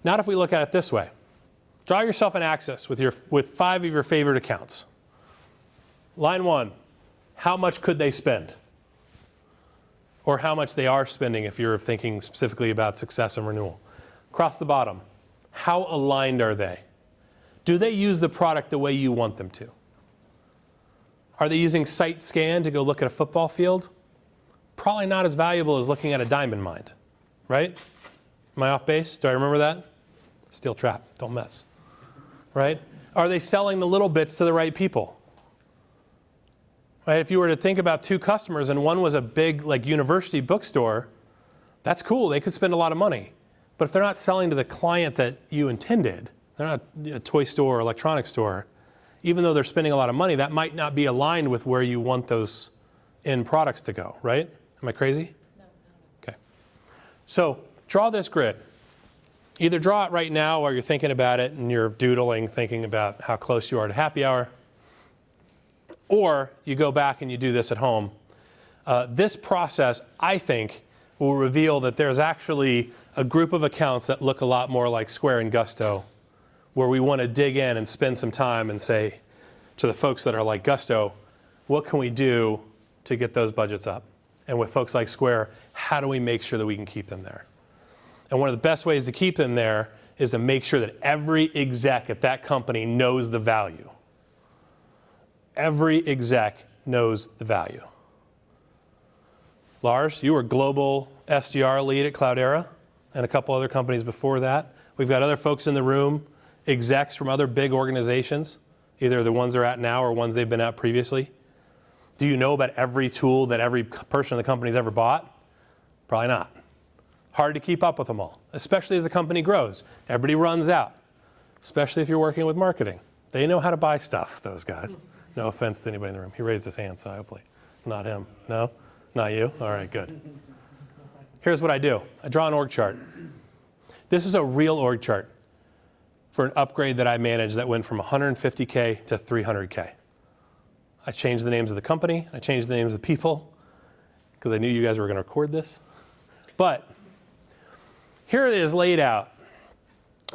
Not if we look at it this way. Draw yourself an axis with 5 of your favorite accounts. Line 1, how much could they spend? Or how much they are spending if you're thinking specifically about success and renewal. Across the bottom, how aligned are they? Do they use the product the way you want them to? Are they using Sight Scan to go look at a football field? Probably not as valuable as looking at a diamond mine, right? Am I off base? Do I remember that? Steel trap, don't mess, right? Are they selling the little bits to the right people? Right? If you were to think about 2 customers and one was a big like university bookstore, that's cool. They could spend a lot of money. But if they're not selling to the client that you intended, they're not a toy store or electronics store, even though they're spending a lot of money, that might not be aligned with where you want those end products to go, right? Am I crazy? No. Okay. So draw this grid. Either draw it right now while you're thinking about it and you're doodling, thinking about how close you are to happy hour, or you go back and you do this at home. This process, I think, will reveal that there's actually a group of accounts that look a lot more like Square and Gusto, where we want to dig in and spend some time and say to the folks that are like Gusto, what can we do to get those budgets up? And with folks like Square, how do we make sure that we can keep them there? And one of the best ways to keep them there is to make sure that every exec at that company knows the value. Every exec knows the value. Lars, you were global SDR lead at Cloudera and a couple other companies before that. We've got other folks in the room, execs from other big organizations, either the ones they're at now or ones they've been at previously. Do you know about every tool that every person in the company's ever bought? Probably not. Hard to keep up with them all, especially as the company grows. Everybody runs out, especially if you're working with marketing. They know how to buy stuff, those guys. No offense to anybody in the room. He raised his hand, so hopefully not him. No? Not you? All right, good. Here's what I do. I draw an org chart. This is a real org chart for an upgrade that I managed that went from 150K to 300K. I changed the names of the company. I changed the names of the people because I knew you guys were going to record this. But here it is laid out.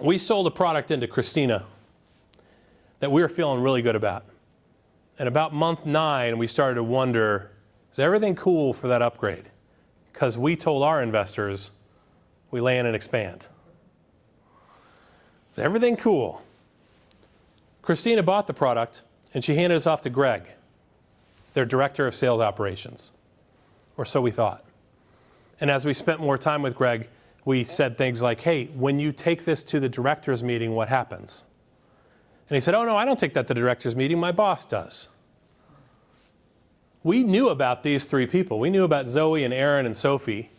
We sold a product into Christina that we were feeling really good about. And about month 9, we started to wonder, is everything cool for that upgrade? Because we told our investors, we land and expand. Is everything cool? Christina bought the product, and she handed us off to Greg, their director of sales operations, or so we thought. And as we spent more time with Greg, we said things like, hey, when you take this to the directors meeting, what happens? And he said, oh, no, I don't take that to the directors meeting. My boss does. We knew about these 3 people. We knew about Zoe and Aaron and Sophie,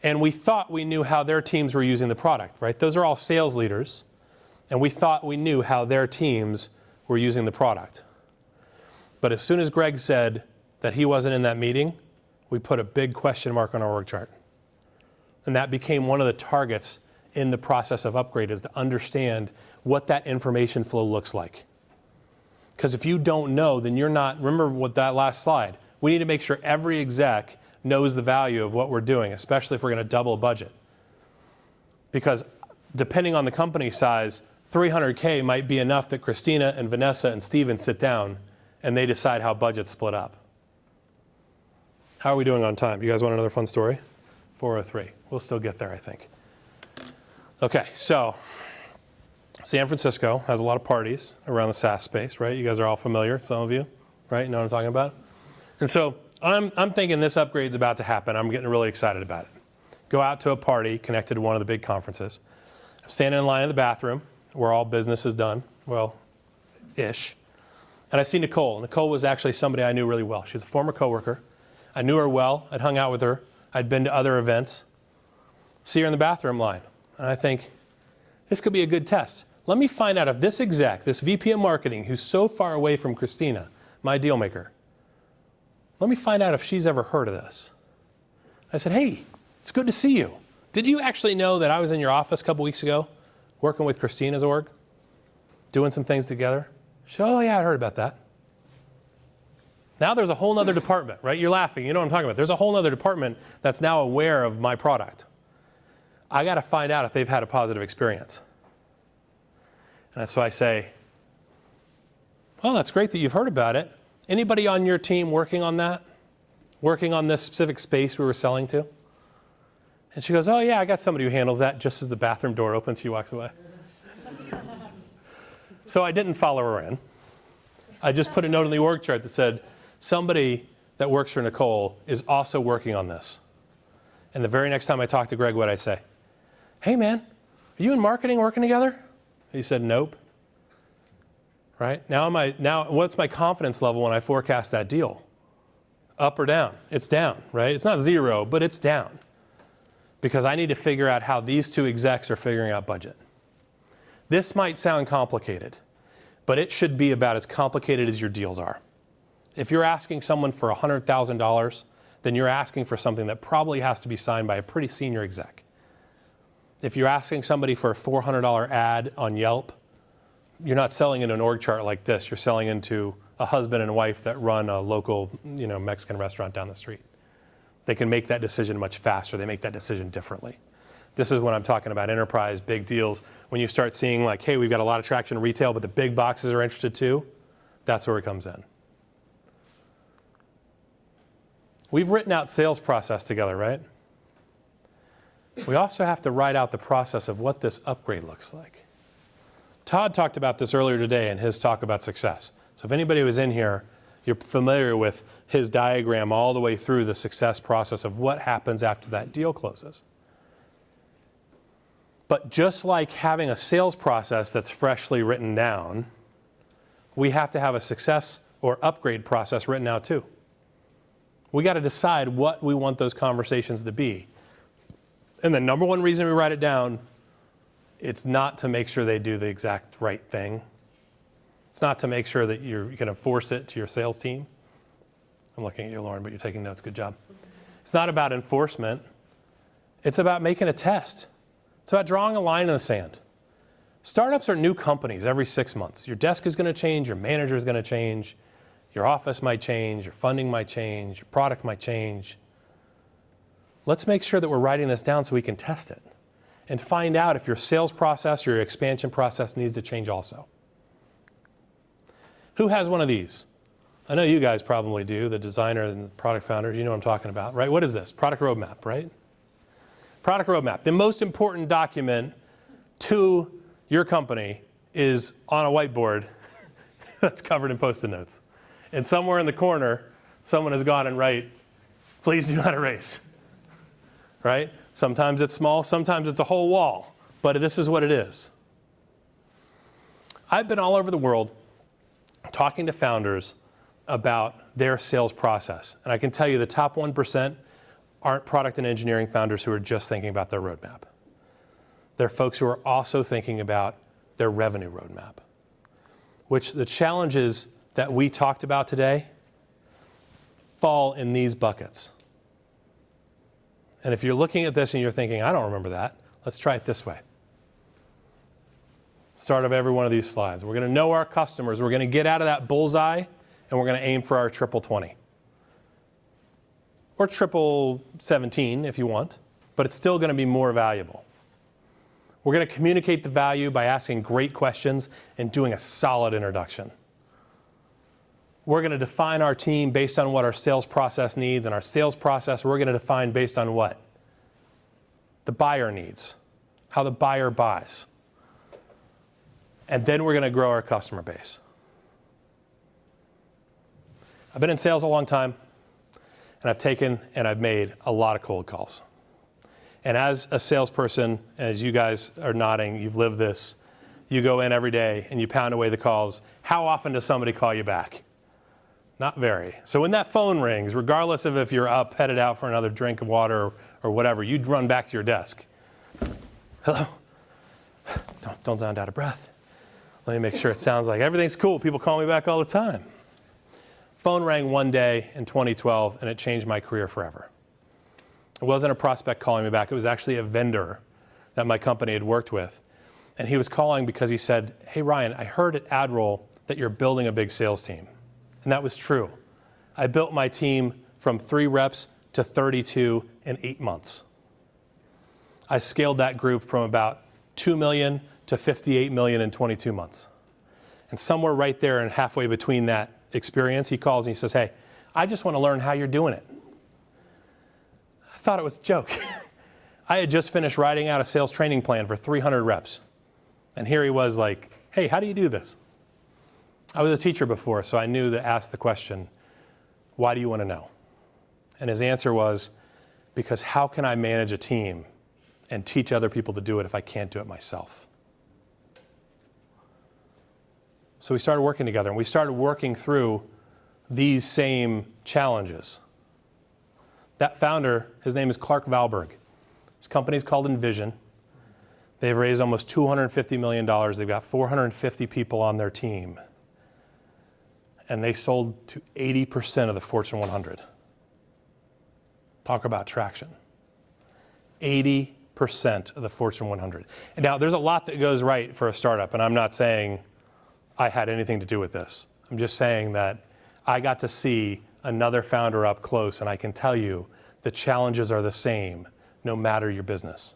and we thought we knew how their teams were using the product, right? Those are all sales leaders, and we thought we knew how their teams were using the product. But as soon as Greg said that he wasn't in that meeting, we put a big question mark on our org chart. And that became one of the targets in the process of upgrade, is to understand what that information flow looks like. Because if you don't know, then you're not, remember what that last slide, we need to make sure every exec knows the value of what we're doing, especially if we're going to double a budget. Because depending on the company size, 300K might be enough that Christina and Vanessa and Steven sit down and they decide how budgets split up. How are we doing on time? You guys want another fun story? 4:03. We'll still get there, I think. Okay, so San Francisco has a lot of parties around the SaaS space, right? You guys are all familiar, some of you, right? You know what I'm talking about? And so I'm thinking this upgrade's about to happen. I'm getting really excited about it. Go out to a party connected to one of the big conferences. I'm standing in line in the bathroom where all business is done, well, ish. And I see Nicole. Nicole was actually somebody I knew really well. She's a former coworker. I knew her well. I'd hung out with her. I'd been to other events. See her in the bathroom line. And I think, this could be a good test. Let me find out if this exec, this VP of marketing, who's so far away from Christina, my deal maker, let me find out if she's ever heard of this. I said, hey, it's good to see you. Did you actually know that I was in your office a couple weeks ago, working with Christina's org, doing some things together? She said, oh yeah, I heard about that. Now there's a whole other department, right? You're laughing, you know what I'm talking about. There's a whole other department that's now aware of my product. I got to find out if they've had a positive experience. And so I say, well, that's great that you've heard about it. Anybody on your team working on that? Working on this specific space we were selling to? And she goes, oh yeah, I got somebody who handles that, just as the bathroom door opens, she walks away. So I didn't follow her in. I just put a note on the org chart that said, somebody that works for Nicole is also working on this. And the very next time I talked to Greg, what'd I say? Hey man, are you in marketing working together? He said, nope. right? Now what's my confidence level when I forecast that deal? Up or down? It's down, right? It's not 0, but it's down. Because I need to figure out how these two execs are figuring out budget. This might sound complicated, but it should be about as complicated as your deals are. If you're asking someone for $100,000, then you're asking for something that probably has to be signed by a pretty senior exec. If you're asking somebody for a $400 ad on Yelp, you're not selling into an org chart like this. You're selling into a husband and wife that run a local, Mexican restaurant down the street. They can make that decision much faster. They make that decision differently. This is when I'm talking about enterprise, big deals. When you start seeing like, hey, we've got a lot of traction in retail, but the big boxes are interested too, that's where it comes in. We've written out sales process together, right? We also have to write out the process of what this upgrade looks like. Todd talked about this earlier today in his talk about success. So if anybody was in here, you're familiar with his diagram all the way through the success process of what happens after that deal closes. But just like having a sales process that's freshly written down, we have to have a success or upgrade process written out too. We got to decide what we want those conversations to be. And the number one reason we write it down, it's not to make sure they do the exact right thing. It's not to make sure that you're going to force it to your sales team. I'm looking at you, Lauren, but you're taking notes. Good job. It's not about enforcement. It's about making a test. It's about drawing a line in the sand. Startups are new companies every 6 months. Your desk is going to change. Your manager is going to change. Your office might change. Your funding might change. Your product might change. Let's make sure that we're writing this down so we can test it and find out if your sales process or your expansion process needs to change also. Who has one of these? I know you guys probably do, the designer and the product founders. You know what I'm talking about, right? What is this? Product roadmap, right? Product roadmap. The most important document to your company is on a whiteboard that's covered in Post-it notes. And somewhere in the corner, someone has gone and write, please do not erase, right? Sometimes it's small, sometimes it's a whole wall, but this is what it is. I've been all over the world talking to founders about their sales process. And I can tell you the top 1% aren't product and engineering founders who are just thinking about their roadmap. They're folks who are also thinking about their revenue roadmap, which the challenges that we talked about today fall in these buckets. And if you're looking at this and you're thinking, I don't remember that, let's try it this way. Start of every one of these slides. We're going to know our customers. We're going to get out of that bullseye, and we're going to aim for our triple 20. Or triple 17 if you want, but it's still going to be more valuable. We're going to communicate the value by asking great questions and doing a solid introduction. We're going to define our team based on what our sales process needs, and our sales process we're going to define based on what? The buyer needs, how the buyer buys. And then we're going to grow our customer base. I've been in sales a long time, and I've taken and I've made a lot of cold calls. And as a salesperson, as you guys are nodding, you've lived this, you go in every day and you pound away the calls. How often does somebody call you back? Not very. So when that phone rings, regardless of if you're up, headed out for another drink of water or whatever, you'd run back to your desk. Hello? Don't sound out of breath. Let me make sure it sounds like everything's cool. People call me back all the time. Phone rang one day in 2012, and it changed my career forever. It wasn't a prospect calling me back. It was actually a vendor that my company had worked with. And he was calling because he said, hey, Ryan, I heard at AdRoll that you're building a big sales team. And that was true. I built my team from 3 reps to 32 in 8 months. I scaled that group from about 2 million to 58 million in 22 months. And somewhere right there and halfway between that experience, he calls and he says, hey, I just want to learn how you're doing it. I thought it was a joke. I had just finished writing out a sales training plan for 300 reps. And here he was like, hey, how do you do this? I was a teacher before, so I knew to ask the question, why do you want to know? And his answer was, because how can I manage a team and teach other people to do it if I can't do it myself? So we started working together, and we started working through these same challenges. That founder, his name is Clark Valberg. His company is called Envision. They've raised almost $250 million. They've got 450 people on their team. And they sold to 80% of the Fortune 100. Talk about traction. 80% of the Fortune 100. And now, there's a lot that goes right for a startup, and I'm not saying I had anything to do with this. I'm just saying that I got to see another founder up close, and I can tell you the challenges are the same no matter your business.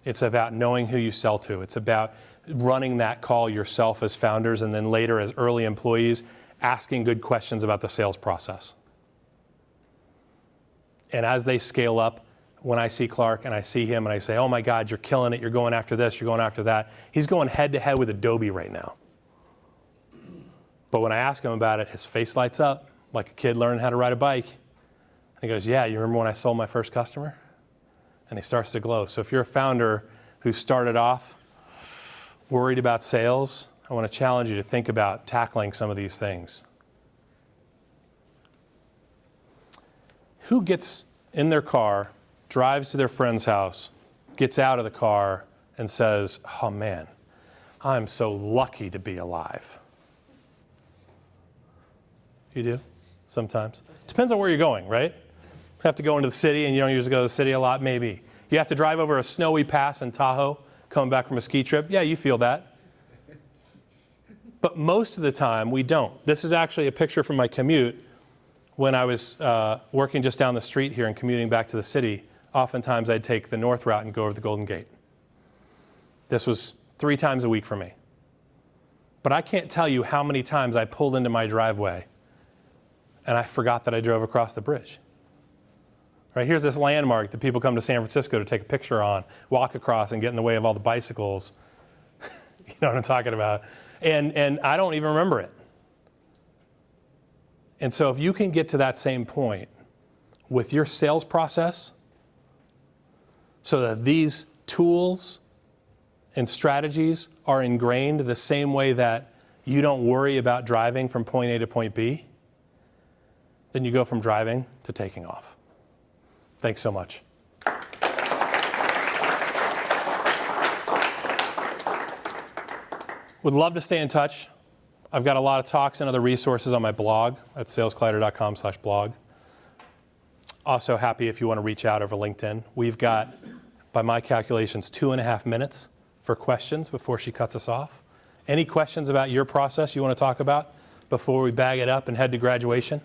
It's about knowing who you sell to. It's about running that call yourself as founders, and then later as early employees, asking good questions about the sales process. And as they scale up, when I see Clark and I see him and I say, oh my God, you're killing it, you're going after this, you're going after that. He's going head to head with Adobe right now. But when I ask him about it, his face lights up like a kid learning how to ride a bike. And he goes, yeah, you remember when I sold my first customer? And he starts to glow. So if you're a founder who started off worried about sales, I want to challenge you to think about tackling some of these things. Who gets in their car, drives to their friend's house, gets out of the car, and says, oh man, I'm so lucky to be alive? You do? Sometimes. Depends on where you're going, right? You have to go into the city, and you don't usually go to the city a lot, maybe. You have to drive over a snowy pass in Tahoe, coming back from a ski trip. Yeah, you feel that. But most of the time, we don't. This is actually a picture from my commute when I was working just down the street here and commuting back to the city. Oftentimes, I'd take the north route and go over the Golden Gate. This was 3 times a week for me. But I can't tell you how many times I pulled into my driveway and I forgot that I drove across the bridge. Right, here's this landmark that people come to San Francisco to take a picture on, walk across and get in the way of all the bicycles. You know what I'm talking about? And I don't even remember it. And so if you can get to that same point with your sales process, so that these tools and strategies are ingrained the same way that you don't worry about driving from point A to point B, then you go from driving to taking off. Thanks so much. Would love to stay in touch. I've got a lot of talks and other resources on my blog at salescollider.com/blog. Also happy if you want to reach out over LinkedIn. We've got, by my calculations, 2.5 minutes for questions before she cuts us off. Any questions about your process you want to talk about before we bag it up and head to graduation?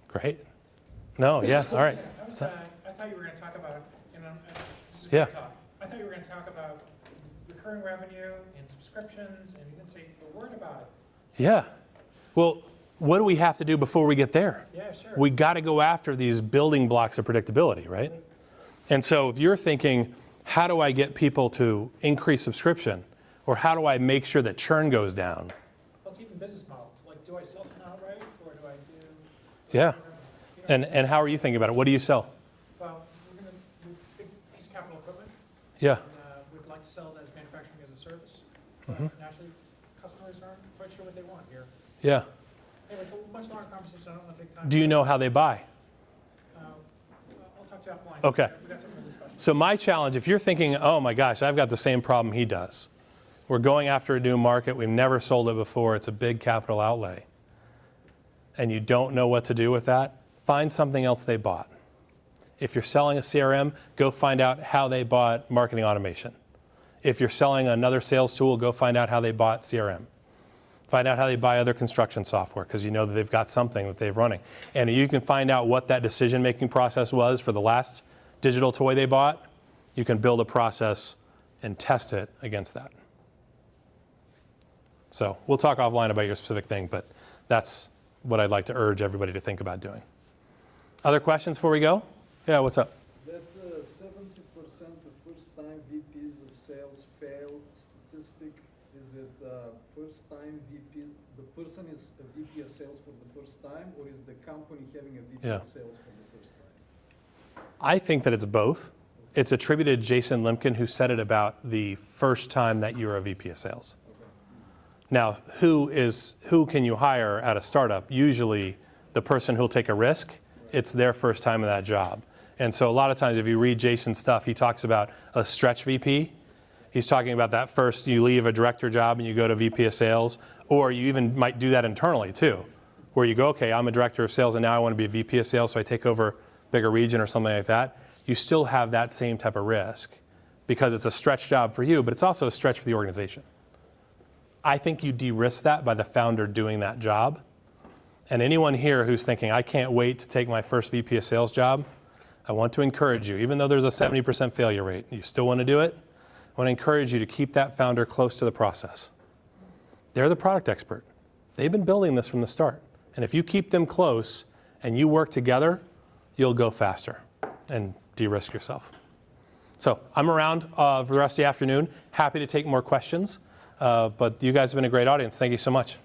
Great. No, yeah, all right. I thought you were going to talk about, this is a Yeah. great talk. I thought you were going to talk about recurring revenue and subscriptions, and you didn't say a word about it. Yeah. Well, what do we have to do before we get there? Yeah, sure. We got to go after these building blocks of predictability, right? And so if you're thinking, how do I get people to increase subscription? Or how do I make sure that churn goes down? Well, it's even business model. Like, do I sell something outright, or do I do... Yeah. You know, And how are you thinking about it? What do you sell? well, we're going to do big piece of capital equipment. Yeah. And we'd like to sell it as manufacturing as a service. But naturally, customers aren't quite sure what they want here. Yeah. Anyway, it's a much longer conversation. I don't want to take time. Do you know how they buy? I'll talk to you offline. Okay. We got something really special. So my challenge, if you're thinking, oh my gosh, I've got the same problem he does. We're going after a new market. We've never sold it before. It's a big capital outlay. And you don't know what to do with that, find something else they bought. If you're selling a CRM, go find out how they bought marketing automation. If you're selling another sales tool, go find out how they bought CRM. Find out how they buy other construction software, because you know that they've got something that they're running. And you can find out what that decision-making process was for the last digital toy they bought. You can build a process and test it against that. So we'll talk offline about your specific thing, but that's what I'd like to urge everybody to think about doing. Other questions before we go? Yeah, what's up? That 70% of first-time VPs of sales fail statistic, is it first-time VP, the person is a VP of sales for the first time, or is the company having a VP Yeah. of sales for the first time? I think that it's both. It's attributed to Jason Limkin, who said it about the first time that you're a VP of sales. Now, who can you hire at a startup? Usually the person who'll take a risk, it's their first time in that job. And so a lot of times if you read Jason's stuff, he talks about a stretch VP. He's talking about that first, you leave a director job and you go to VP of sales, or you even might do that internally too, where you go, okay, I'm a director of sales and now I want to be a VP of sales, so I take over a bigger region or something like that. You still have that same type of risk because it's a stretch job for you, but it's also a stretch for the organization. I think you de-risk that by the founder doing that job. And anyone here who's thinking, I can't wait to take my first VP of sales job, I want to encourage you, even though there's a 70% failure rate, you still want to do it, I want to encourage you to keep that founder close to the process. They're the product expert. They've been building this from the start. And if you keep them close and you work together, you'll go faster and de-risk yourself. So I'm around for the rest of the afternoon. Happy to take more questions. But you guys have been a great audience. Thank you so much.